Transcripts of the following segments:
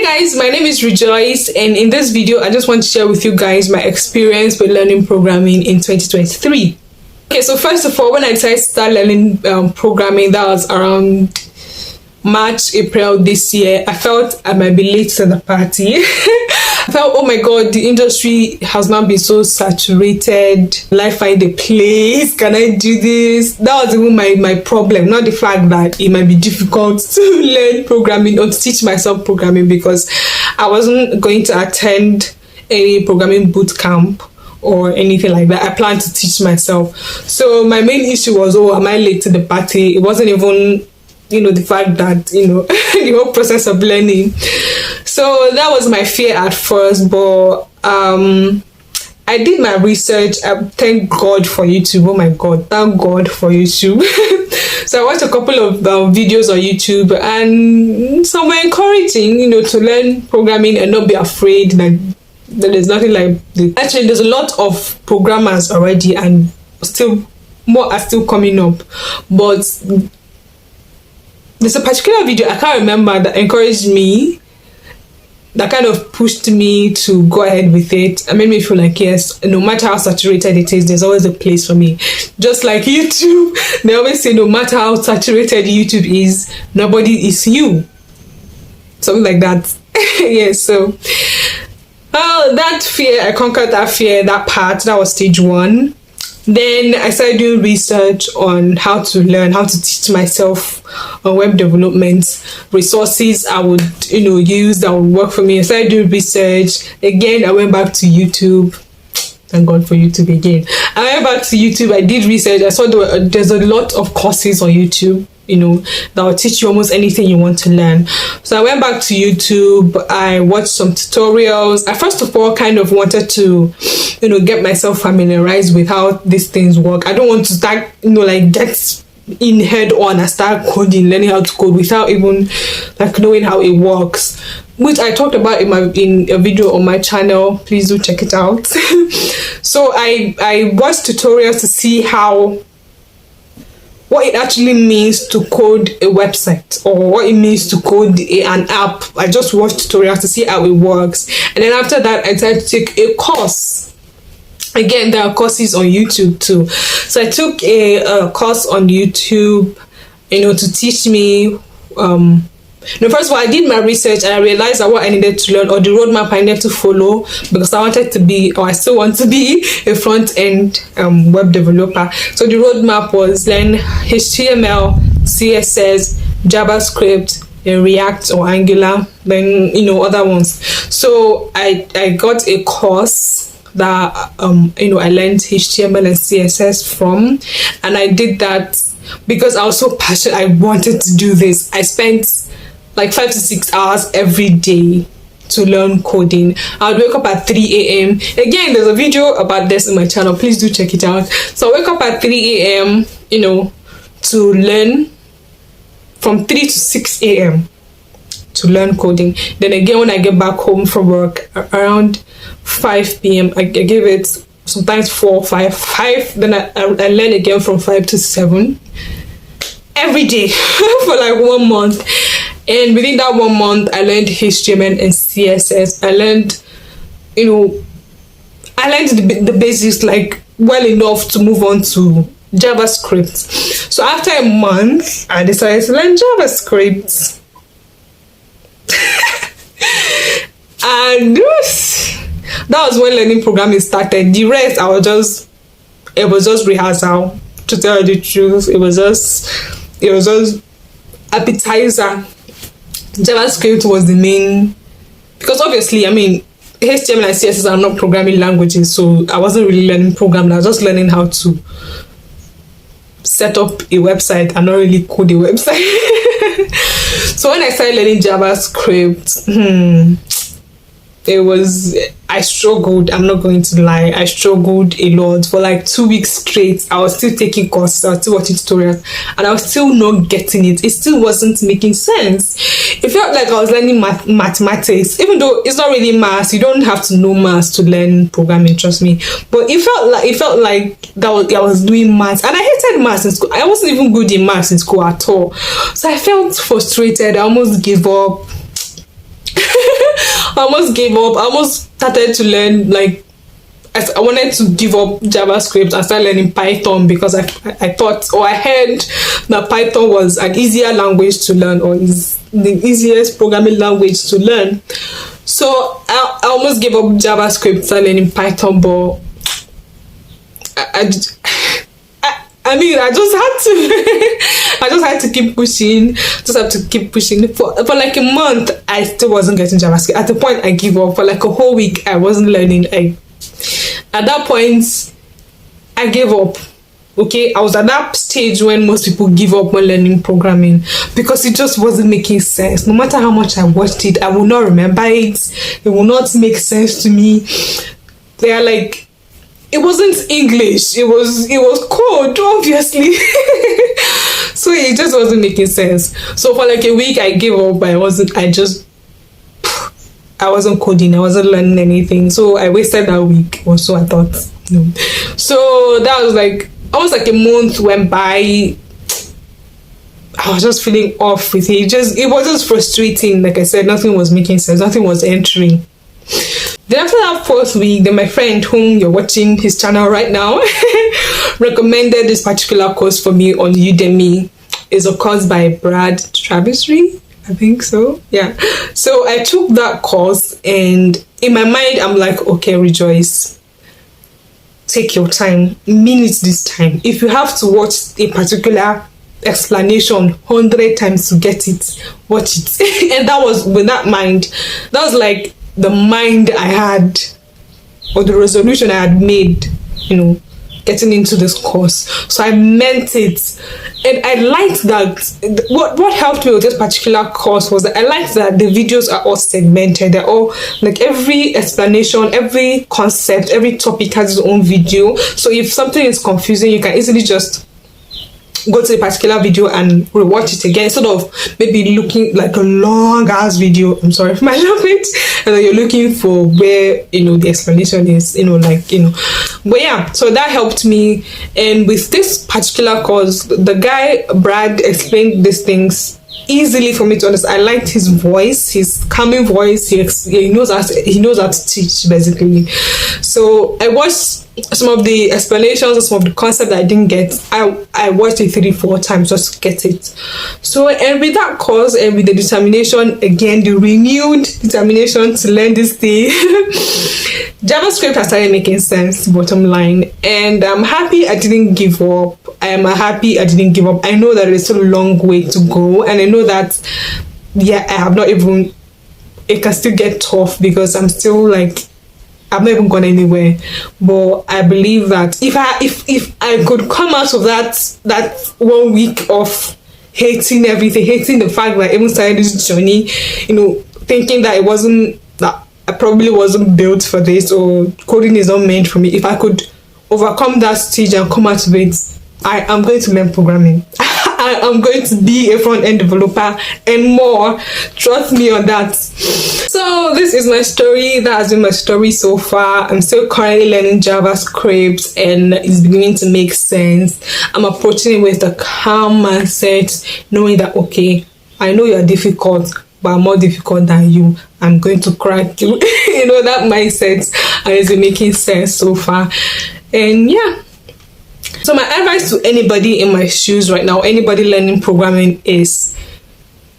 Guys, my name is Rejoice, and in this video I just want to share with you guys my experience with learning programming in 2023. Okay, so first of all, when I decided to start learning programming, that was around March, April this year. I felt I might be late to the party. I felt, oh my god, the industry has now been so saturated. Will I find a place? Can I do this? That was even my problem, not the fact that it might be difficult to learn programming or to teach myself programming, because I wasn't going to attend any programming boot camp or anything like that. I planned to teach myself. So my main issue was, oh, am I late to the party? It wasn't even, the fact that, the whole process of learning. So that was my fear at first, but I did my research. Thank God for YouTube. Oh my God, thank God for YouTube. So I watched a couple of videos on YouTube, and some were encouraging, to learn programming and not be afraid that there's nothing like this. Actually, there's a lot of programmers already, and still more are still coming up, but there's a particular video I can't remember that encouraged me, that kind of pushed me to go ahead with it and made me feel like, yes, no matter how saturated it is, there's always a place for me. Just like YouTube, they always say no matter how saturated YouTube is, nobody is you. Something like that. Yes, so that fear, I conquered that fear, that part. That was stage one. Then I started doing research on how to learn, how to teach myself on web development, resources I would, use that would work for me. I started doing research. Again, I went back to YouTube. Thank God for YouTube again. I went back to YouTube. I did research. I saw there's a lot of courses on YouTube, that will teach you almost anything you want to learn. So I went back to YouTube. I watched some tutorials. I first of all kind of wanted to, get myself familiarized with how these things work. I don't want to start, get in head on and start coding, learning how to code without even knowing how it works, which I talked about in a video on my channel. Please do check it out. So I watched tutorials to see what it actually means to code a website, or what it means to code an app. I just watched tutorials to see how it works, and then after that I decided to take a course. Again, there are courses on YouTube too. So I took a course on YouTube, to teach me. First of all, I did my research and I realized that what I needed to learn, or the roadmap I needed to follow, because I wanted to be, or I still want to be, a front-end web developer. So the roadmap was learn HTML, CSS, JavaScript, React or Angular, then other ones. So I got a course that I learned HTML and CSS from, and I did that because I was so passionate. I wanted to do this. I spent like 5 to 6 hours every day to learn coding. I would wake up at 3 a.m. Again, there's a video about this on my channel. Please do check it out. So I wake up at 3 a.m. to learn, from 3 to 6 a.m. to learn coding. Then again, when I get back home from work around 5 p.m. I give it sometimes 4, 5. Then I learn again from 5 to 7 every day for like 1 month. And within that 1 month, I learned HTML and CSS. I learned, the basics well enough to move on to JavaScript. So after a month, I decided to learn JavaScript. And that was when learning programming started. The rest, it was just rehearsal. To tell you the truth, it was just appetizer. JavaScript was the main, because obviously, HTML and CSS are not programming languages, so I wasn't really learning programming. I was just learning how to set up a website and not really code a website. So when I started learning JavaScript, I struggled. I'm not going to lie. I struggled a lot for like 2 weeks straight. I was still taking courses, I was still watching tutorials, and I was still not getting it. It still wasn't making sense. It felt like I was learning mathematics, even though it's not really maths. You don't have to know maths to learn programming, trust me. But it felt like I was doing maths, and I hated maths in school. I wasn't even good in maths in school at all. So I felt frustrated. I almost gave up. I almost gave up. I almost started to learn, like, I wanted to give up JavaScript and start learning Python, because I thought, or I heard that Python was an easier language to learn, or is the easiest programming language to learn. So I almost gave up JavaScript, started learning Python, but I mean, I just had to, I just had to keep pushing. Just have to keep pushing. For like a month, I still wasn't getting JavaScript. At the point, I give up. For like a whole week, I wasn't learning. At that point, I gave up. Okay, I was at that stage when most people give up when learning programming, because it just wasn't making sense. No matter how much I watched it, I will not remember it. It will not make sense to me. They are like, it wasn't English. It was code, obviously. So it just wasn't making sense. So for like a week, I gave up. I wasn't coding. I wasn't learning anything. So I wasted that week, or so I thought. So that was like almost like a month went by. I was just feeling off with it. It was just frustrating. Like I said, nothing was making sense. Nothing was entering. Then after that first week, then my friend, whom you're watching his channel right now, recommended this particular course for me on Udemy. It's a course by Brad Travisry, I think so. Yeah. So I took that course, and in my mind, I'm like, okay, Rejoice, take your time. Minutes this time. If you have to watch a particular explanation 100 times to get it, watch it. And that was with that mind. That was like the mind I had, or the resolution I had made, getting into this course. So I meant it. And I liked that. What helped me with this particular course was that I liked that the videos are all segmented. They're all like, every explanation, every concept, every topic has its own video. So if something is confusing, you can easily just go to a particular video and rewatch it again, instead of maybe looking like a long ass video. I'm sorry for my language. And then you're looking for where the explanation is, but yeah, so that helped me. And with this particular course, the guy Brad explained these things easily for me to understand. I liked his voice, his calming voice. He knows how to teach, basically. So I watched some of the explanations, some of the concepts that I didn't get. I watched it 3-4 times just to get it. So, and with that course, and with the determination, again, the renewed determination to learn this thing, JavaScript has started making sense, bottom line. And I'm happy I didn't give up. I am happy I didn't give up. I know that it's a long way to go, and I know that, yeah, I have not even, it can still get tough, because I'm still like, I've not even gone anywhere. But I believe that if I could come out of that 1 week of hating everything, hating the fact that I even started this journey, thinking that I probably wasn't built for this, or coding is not meant for me. If I could overcome that stage and come out of it, I am going to learn programming. I am going to be a front-end developer and more. Trust me on that. So this is my story. That has been my story so far. I'm still currently learning JavaScript, and it's beginning to make sense. I'm approaching it with a calm mindset, knowing that, okay, I know you're difficult, but I'm more difficult than you. I'm going to crack you. That mindset, and it's been making sense so far. And yeah. So my advice to anybody in my shoes right now, anybody learning programming, is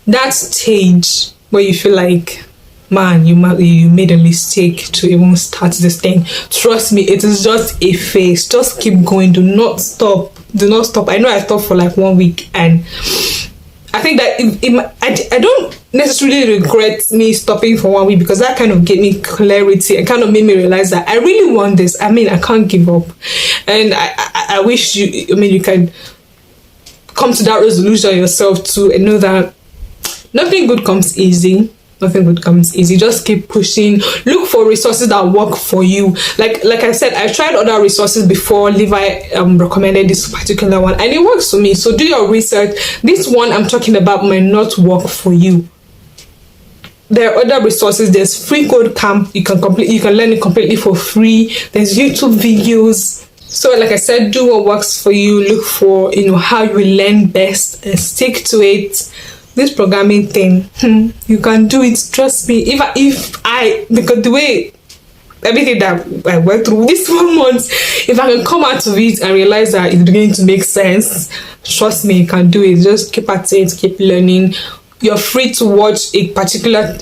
that stage where you feel like, man, you made a mistake to even start this thing. Trust me, it is just a phase. Just keep going. Do not stop. I know I stopped for like 1 week, and I think that I don't necessarily regret me stopping for 1 week, because that kind of gave me clarity and kind of made me realize that I really want this. I mean, I can't give up. And I wish you can come to that resolution yourself too, and know that nothing good comes easy. Nothing good comes easy. Just keep pushing. Look for resources that work for you. Like I said, I tried other resources before. Levi recommended this particular one, and it works for me. So do your research. This one I'm talking about might not work for you. There are other resources. There's Free Code Camp. You can learn it completely for free. There's YouTube videos. So like I said, do what works for you. Look for how you learn best and stick to it. this programming thing, you can do it, trust me. If I because the way everything that I went through this 1 month, if I can come out of it and realize that it's beginning to make sense, trust me, you can do it. Just keep at it, keep learning. You're free to watch a particular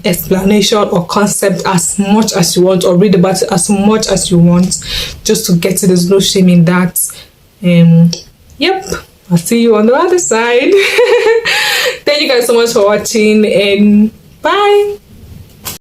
explanation or concept as much as you want, or read about it as much as you want, just to get it. There's no shame in that. Yep, I'll see you on the other side. Thank you guys so much for watching, and bye.